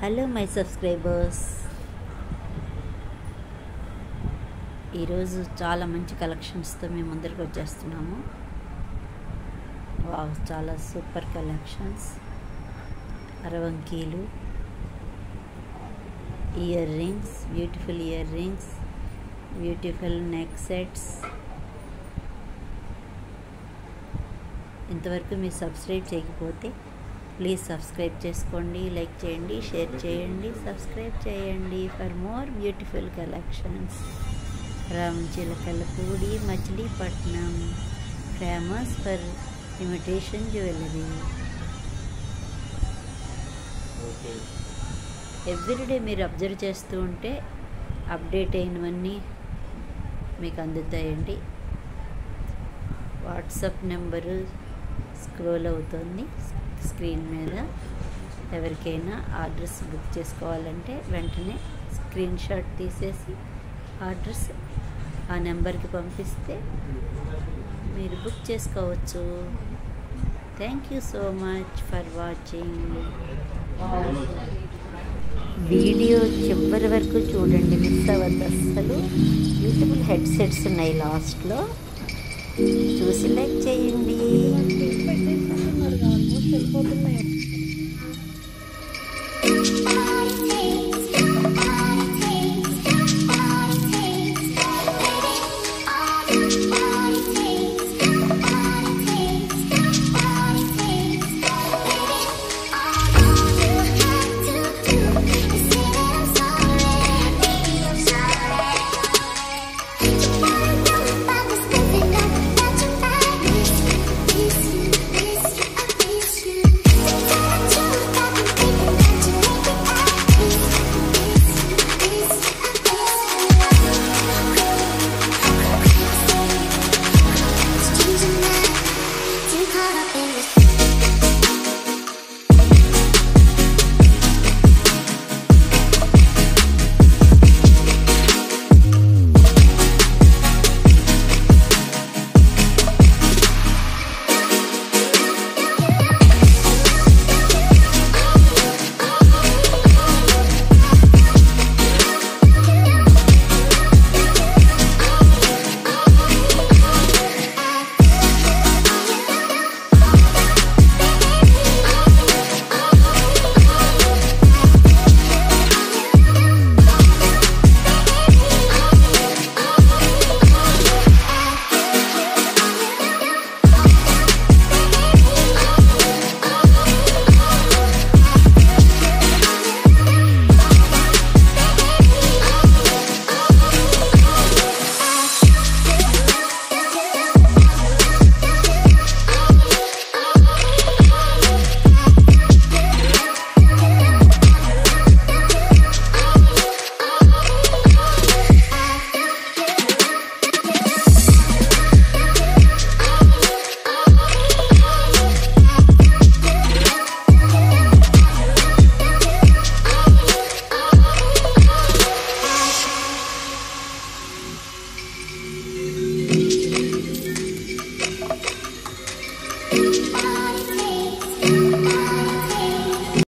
Hello my subscribers, ఈరోజు చాలా మంచి కలెక్షన్స్తో మేము ముందరికి వచ్చేస్తున్నాము. వావ్, చాలా సూపర్ కలెక్షన్స్. అరవంకీలు, earrings, beautiful earrings, beautiful neck sets. ఇంతవరకు మీరు సబ్స్క్రైబ్ చేయకపోతే ప్లీజ్ సబ్స్క్రైబ్ చేసుకోండి, లైక్ చేయండి, షేర్ చేయండి, సబ్స్క్రైబ్ చేయండి for more beautiful collections. Ramachilakalapudi, Machilipatnam, famous for imitation jewellery. Everyday మీరు అబ్జర్వ్ చేస్తూ ఉంటే అప్డేట్ అయినవన్నీ మీకు అందుతాయండి. వాట్సాప్ నెంబరు స్క్రోల్ అవుతుంది స్క్రీన్ మీద. ఎవరికైనా ఆర్డర్స్ బుక్ చేసుకోవాలంటే వెంటనే స్క్రీన్ షాట్ తీసేసి ఆర్డర్స్ ఆ నెంబర్కి పంపిస్తే మీరు బుక్ చేసుకోవచ్చు. Thank you so much for watching. Video చివరి వరకు చూడండి, మిస్ అవ్వద్దు అస్సలు. బ్యూటిఫుల్ హెడ్సెట్స్ ఉన్నాయి లాస్ట్లో, చూసి లైక్ చేయండి. ఆల్మోస్ట్ వెళ్ళిపోతున్నాయి.